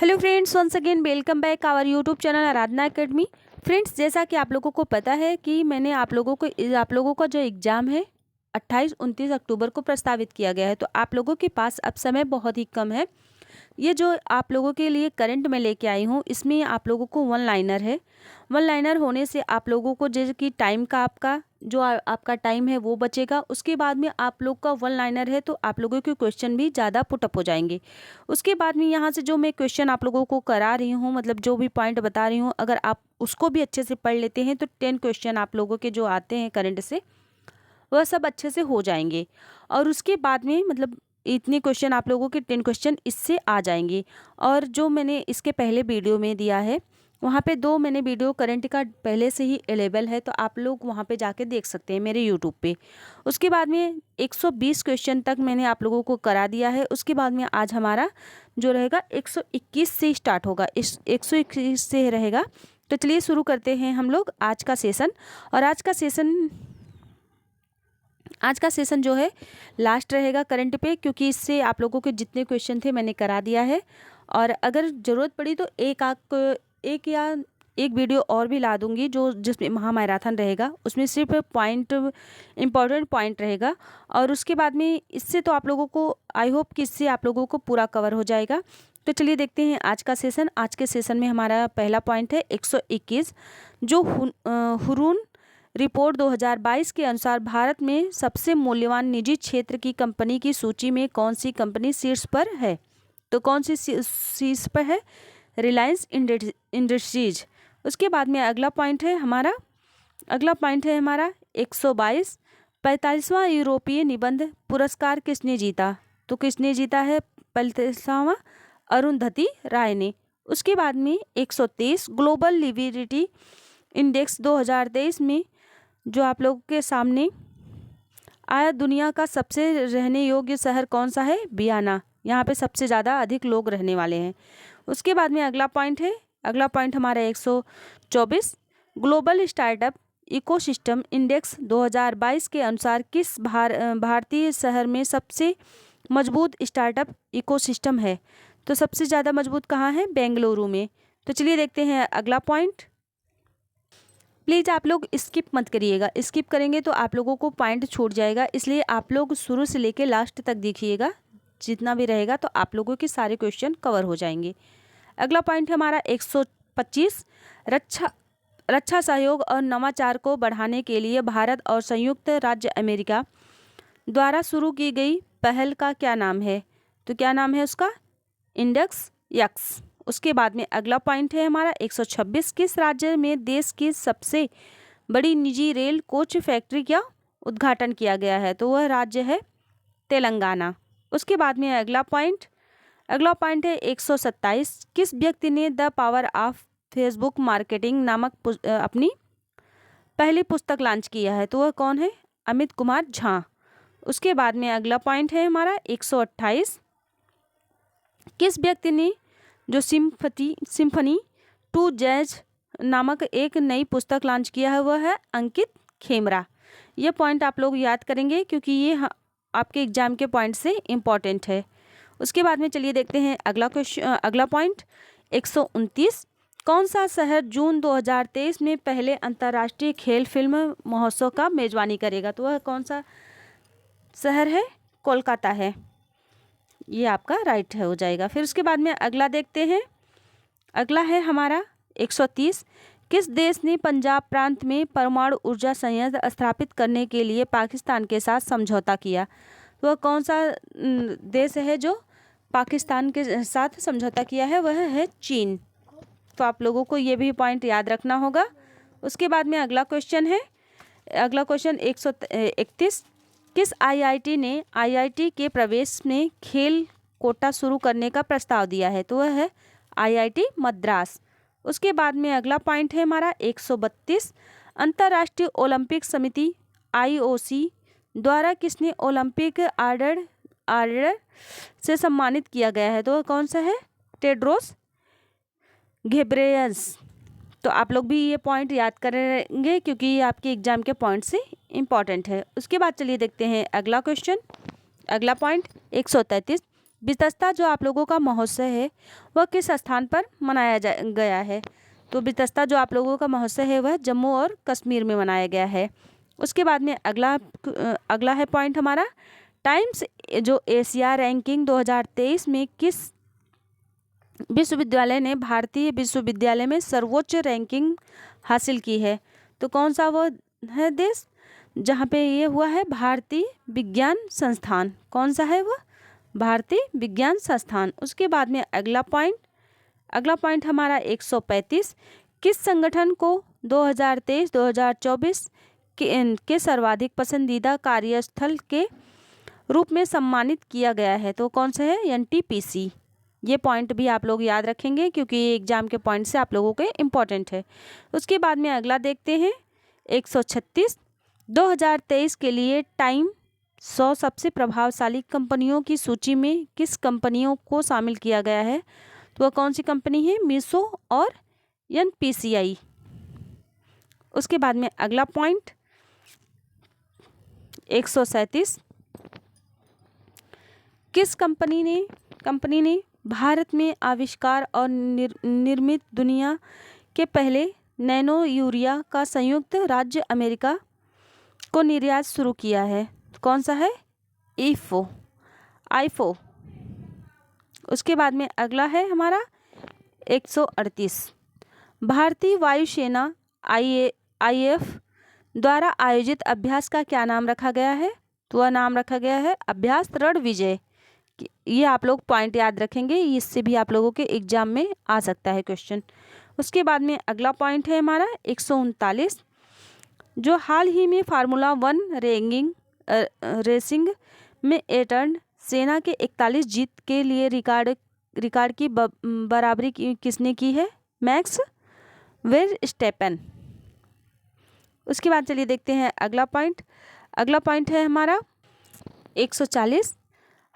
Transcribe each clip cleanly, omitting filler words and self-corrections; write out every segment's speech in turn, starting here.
Hello friends, once again welcome back our YouTube channel Aradhana academy. Friends, जैसा कि आप लोगों को पता है कि मैंने आप लोगों का जो एग्ज़ाम है 28-29 अक्टूबर को प्रस्तावित किया गया है। तो आप लोगों के पास अब समय बहुत ही कम है। ये जो आप लोगों के लिए करंट में लेके आई हूँ, इसमें आप लोगों को वन लाइनर है। वन लाइनर होने से आप लोगों को जैसे कि टाइम का आपका टाइम है वो बचेगा। उसके बाद में आप लोग का वन लाइनर है तो आप लोगों के क्वेश्चन भी ज़्यादा पुटअप हो जाएंगे। उसके बाद में यहाँ से जो मैं क्वेश्चन आप लोगों को करा रही हूँ, मतलब जो भी पॉइंट बता रही हूँ, अगर आप उसको भी अच्छे से पढ़ लेते हैं तो 10 क्वेश्चन आप लोगों के जो आते हैं करंट से वह सब अच्छे से हो जाएंगे। और उसके बाद में मतलब इतने क्वेश्चन आप लोगों के 10 क्वेश्चन इससे आ जाएंगे। और जो मैंने इसके पहले वीडियो में दिया है वहाँ पे 2 मैंने वीडियो करंट का पहले से ही अवेलेबल है, तो आप लोग वहाँ पे जाके देख सकते हैं मेरे यूट्यूब पे। उसके बाद में 120 क्वेश्चन तक मैंने आप लोगों को करा दिया है। उसके बाद में आज हमारा जो रहेगा 121 से स्टार्ट होगा, इस 121 से रहेगा। तो चलिए शुरू करते हैं हम लोग आज का सेशन। और आज का सेशन जो है लास्ट रहेगा करंट पे, क्योंकि इससे आप लोगों के जितने क्वेश्चन थे मैंने करा दिया है। और अगर ज़रूरत पड़ी तो एक वीडियो और भी ला दूंगी जिसमें महामैराथन रहेगा, उसमें सिर्फ इम्पोर्टेंट पॉइंट रहेगा। और उसके बाद में इससे तो आप लोगों को आई होप कि इससे आप लोगों को पूरा कवर हो जाएगा। तो चलिए देखते हैं आज का सेशन। आज के सेशन में हमारा पहला पॉइंट है 121, जो हुरून रिपोर्ट 2022 के अनुसार भारत में सबसे मूल्यवान निजी क्षेत्र की कंपनी की सूची में कौन सी कंपनी शीर्ष पर है। तो कौन सी शीर्ष पर है? रिलायंस इंडस्ट्रीज। उसके बाद में अगला पॉइंट है हमारा 122, 45वां यूरोपीय निबंध पुरस्कार किसने जीता। तो किसने जीता है? 45वां अरुंधति राय ने। उसके बाद में 123, ग्लोबल लिविडिटी इंडेक्स 2023 में जो आप लोगों के सामने आया, दुनिया का सबसे रहने योग्य शहर कौन सा है? बियाना। यहाँ पे सबसे ज़्यादा अधिक लोग रहने वाले हैं। उसके बाद में अगला पॉइंट हमारा 124, ग्लोबल स्टार्टअप इकोसिस्टम इंडेक्स 2022 के अनुसार किस भारतीय शहर में सबसे मजबूत स्टार्टअप इकोसिस्टम है। तो सबसे ज़्यादा मजबूत कहाँ है? बेंगलुरु में। तो चलिए देखते हैं अगला पॉइंट। प्लीज़ आप लोग स्किप मत करिएगा, स्किप करेंगे तो आप लोगों को पॉइंट छूट जाएगा, इसलिए आप लोग शुरू से लेके लास्ट तक देखिएगा। जितना भी रहेगा तो आप लोगों के सारे क्वेश्चन कवर हो जाएंगे। अगला पॉइंट हमारा 125, रक्षा सहयोग और नवाचार को बढ़ाने के लिए भारत और संयुक्त राज्य अमेरिका द्वारा शुरू की गई पहल का क्या नाम है। तो क्या नाम है उसका? Index x. उसके बाद में अगला पॉइंट है हमारा 126, किस राज्य में देश की सबसे बड़ी निजी रेल कोच फैक्ट्री का उद्घाटन किया गया है। तो वह राज्य है तेलंगाना। उसके बाद में अगला पॉइंट है 127, किस व्यक्ति ने the power of Facebook marketing नामक अपनी पहली पुस्तक लॉन्च किया है। तो वह कौन है? अमित कुमार झा। उसके बाद में अगला पॉइंट है हमारा 128, किस व्यक्ति ने जो सिम्फनी टू जैज नामक एक नई पुस्तक लॉन्च किया है, वह है अंकित खेमरा। ये पॉइंट आप लोग याद करेंगे क्योंकि ये आपके एग्जाम के पॉइंट से इम्पॉर्टेंट है। उसके बाद में चलिए देखते हैं अगला पॉइंट 129, कौन सा शहर जून 2023 में पहले अंतर्राष्ट्रीय खेल फिल्म महोत्सव का मेजबानी करेगा। तो वह कौन सा शहर है? कोलकाता है। ये आपका राइट है हो जाएगा। फिर उसके बाद में अगला देखते हैं। अगला है हमारा 130, किस देश ने पंजाब प्रांत में परमाणु ऊर्जा संयंत्र स्थापित करने के लिए पाकिस्तान के साथ समझौता किया। तो वह कौन सा देश है जो पाकिस्तान के साथ समझौता किया है? वह है चीन। तो आप लोगों को ये भी पॉइंट याद रखना होगा। उसके बाद में अगला क्वेश्चन 131, किस आईआईटी ने आईआईटी के प्रवेश में खेल कोटा शुरू करने का प्रस्ताव दिया है। तो वह है आईआईटी मद्रास। उसके बाद में अगला पॉइंट है हमारा 132, अंतर्राष्ट्रीय ओलंपिक समिति आईओसी द्वारा किसने ओलंपिक आर्डर से सम्मानित किया गया है। तो वह कौन सा है? टेड्रोस घेब्रेयस। तो आप लोग भी ये पॉइंट याद करेंगे क्योंकि ये आपके एग्जाम के पॉइंट से इम्पॉर्टेंट है। उसके बाद चलिए देखते हैं अगला पॉइंट 133, बितस्ता जो आप लोगों का महोत्सव है वह किस स्थान पर मनाया गया है? तो बितस्ता जो आप लोगों का महोत्सव है वह जम्मू और कश्मीर में मनाया गया है। उसके बाद में अगला है पॉइंट हमारा, टाइम्स जो एशिया रैंकिंग 2023 में किस विश्वविद्यालय ने भारतीय विश्वविद्यालय में सर्वोच्च रैंकिंग हासिल की है? तो कौन सा वो है देश जहाँ पे ये हुआ है? भारतीय विज्ञान संस्थान। कौन सा है वह? भारतीय विज्ञान संस्थान। उसके बाद में अगला पॉइंट हमारा 135, किस संगठन को 2023-2024 के सर्वाधिक पसंदीदा कार्यस्थल के रूप में सम्मानित किया गया है? तो कौन सा है? NTPC। ये पॉइंट भी आप लोग याद रखेंगे क्योंकि ये एग्जाम के पॉइंट से आप लोगों के इम्पोर्टेंट है। उसके बाद में अगला देखते हैं 136, 2023 के लिए टाइम 100 सबसे प्रभावशाली कंपनियों की सूची में किस कंपनियों को शामिल किया गया है? तो वह कौन सी कंपनी है? मीशो और NPCI। उसके बाद में अगला पॉइंट 137, किस कंपनी ने भारत में आविष्कार और निर्मित दुनिया के पहले नैनो यूरिया का संयुक्त राज्य अमेरिका को निर्यात शुरू किया है? कौन सा है? आईफो। उसके बाद में अगला है हमारा 138, भारतीय वायुसेना IAF द्वारा आयोजित अभ्यास का क्या नाम रखा गया है? तो वह नाम रखा गया है अभ्यास रणविजय। ये आप लोग पॉइंट याद रखेंगे, इससे भी आप लोगों के एग्जाम में आ सकता है क्वेश्चन। उसके बाद में अगला पॉइंट है हमारा 139, जो हाल ही में फार्मूला 1 रेसिंग में एयरटन सेना के 41 जीत के लिए रिकॉर्ड की बराबरी किसने की है? Max Verstappen. उसके बाद चलिए देखते हैं अगला पॉइंट है हमारा 140,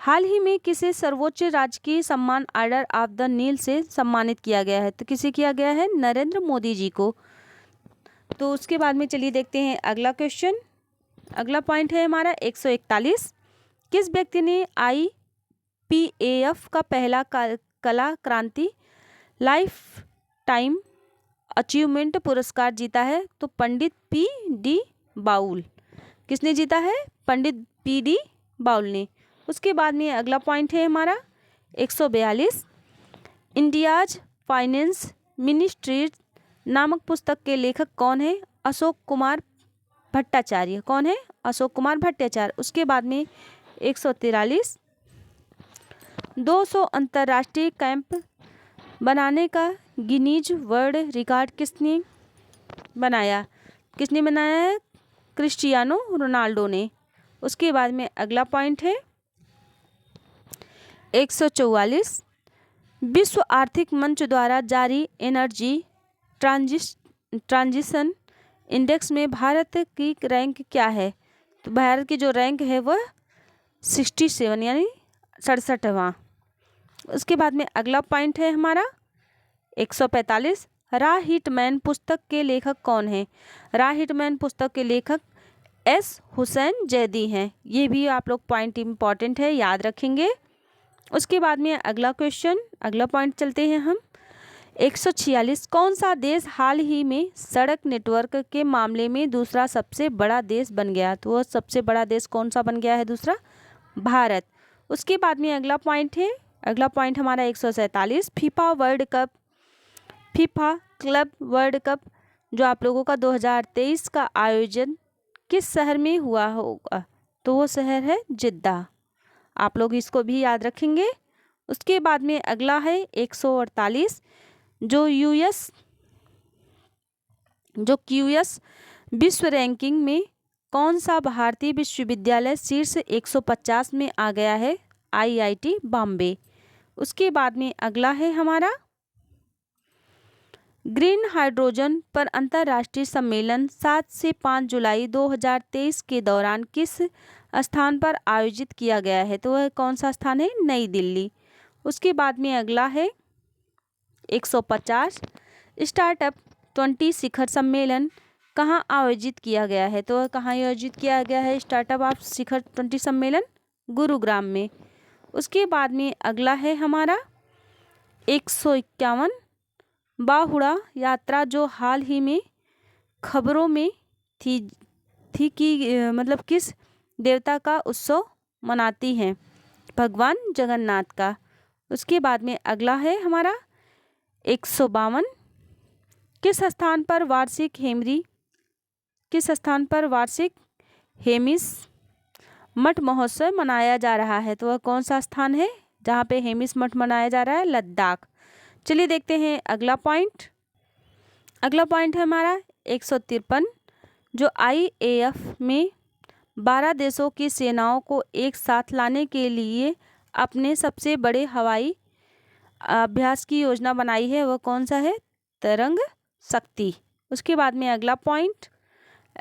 हाल ही में किसे सर्वोच्च राजकीय सम्मान ऑर्डर ऑफ द नील से सम्मानित किया गया है? तो किसे किया गया है? नरेंद्र मोदी जी को। तो उसके बाद में चलिए देखते हैं अगला क्वेश्चन। अगला पॉइंट है हमारा 141, किस व्यक्ति ने IPAF का पहला कला क्रांति लाइफ टाइम अचीवमेंट पुरस्कार जीता है? तो पंडित PD बाउल। किसने जीता है? पंडित PD बाउल ने। उसके बाद में अगला पॉइंट है हमारा 142, इंडियाज फाइनेंस मिनिस्ट्री नामक पुस्तक के लेखक कौन है? अशोक कुमार भट्टाचार्य। कौन है? अशोक कुमार भट्टाचार्य। उसके बाद में 143, 200 अंतर्राष्ट्रीय कैंप बनाने का गिनीज वर्ल्ड रिकॉर्ड किसने बनाया है? क्रिस्टियानो रोनाल्डो ने। उसके बाद में अगला पॉइंट है 144, विश्व आर्थिक मंच द्वारा जारी एनर्जी ट्रांजिशन इंडेक्स में भारत की रैंक क्या है? तो भारत की जो रैंक है वह 67 यानी 67वां। उसके बाद में अगला पॉइंट है हमारा 145, रा हिटमैन पुस्तक के लेखक कौन है? रा हिटमैन पुस्तक के लेखक S हुसैन जैदी हैं। ये भी आप लोग पॉइंट इम्पॉर्टेंट है, याद रखेंगे। उसके बाद में अगला पॉइंट चलते हैं हम 146, कौन सा देश हाल ही में सड़क नेटवर्क के मामले में दूसरा सबसे बड़ा देश बन गया? तो वह सबसे बड़ा देश कौन सा बन गया है? दूसरा भारत। उसके बाद में अगला पॉइंट हमारा 147, फीफा क्लब वर्ल्ड कप जो आप लोगों का 2023 का आयोजन किस शहर में हुआ होगा? तो वो शहर है जिद्दा। आप लोग इसको भी याद रखेंगे। उसके बाद में अगला है 148, जो क्यूएस विश्व रैंकिंग में कौन सा भारतीय विश्वविद्यालय शीर्ष 150 में आ गया है? IIT बॉम्बे। उसके बाद में अगला है हमारा ग्रीन हाइड्रोजन पर अंतर्राष्ट्रीय सम्मेलन 7 से 5 जुलाई 2023 के दौरान किस स्थान पर आयोजित किया गया है? तो वह कौन सा स्थान है? नई दिल्ली। उसके बाद में अगला है 150, स्टार्टअप 20 शिखर सम्मेलन कहाँ आयोजित किया गया है? तो वह कहाँ आयोजित किया गया है स्टार्टअप शिखर 20 सम्मेलन? गुरुग्राम में। उसके बाद में अगला है हमारा 151 बाहुड़ा यात्रा, जो हाल ही में खबरों में थी कि मतलब किस देवता का उत्सव मनाती हैं? भगवान जगन्नाथ का। उसके बाद में अगला है हमारा 152 किस स्थान पर वार्षिक हेमिस मठ महोत्सव मनाया जा रहा है? तो वह कौन सा स्थान है जहाँ पे हेमिस मठ मनाया जा रहा है? लद्दाख। चलिए देखते हैं अगला पॉइंट। अगला पॉइंट है हमारा 153 जो IAF में 12 देशों की सेनाओं को एक साथ लाने के लिए अपने सबसे बड़े हवाई अभ्यास की योजना बनाई है, वह कौन सा है? तरंग शक्ति। उसके बाद में अगला पॉइंट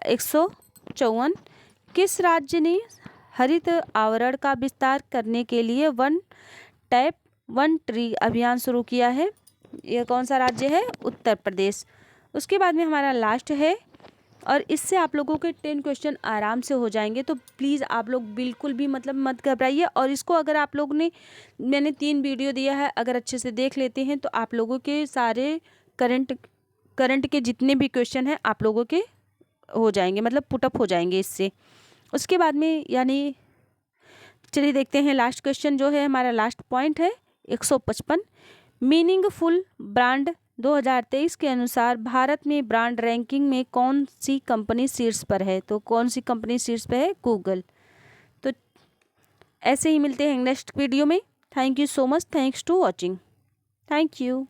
154 किस राज्य ने हरित आवरण का विस्तार करने के लिए वन टैप वन ट्री अभियान शुरू किया है? यह कौन सा राज्य है? उत्तर प्रदेश। उसके बाद में हमारा लास्ट है, और इससे आप लोगों के 10 क्वेश्चन आराम से हो जाएंगे, तो प्लीज़ आप लोग बिल्कुल भी मतलब मत घबराइए। और इसको अगर आप लोग ने, मैंने 3 वीडियो दिया है, अगर अच्छे से देख लेते हैं तो आप लोगों के सारे करंट के जितने भी क्वेश्चन हैं आप लोगों के हो जाएंगे, मतलब पुटअप हो जाएंगे इससे। उसके बाद में यानी चलिए देखते हैं लास्ट क्वेश्चन जो है हमारा लास्ट पॉइंट है 155 मीनिंगफुल ब्रांड 2023 के अनुसार भारत में ब्रांड रैंकिंग में कौन सी कंपनी शीर्ष पर है? तो कौन सी कंपनी शीर्ष पर है? गूगल। तो ऐसे ही मिलते हैं नेक्स्ट वीडियो में। Thank you so much, thanks to watching, thank you.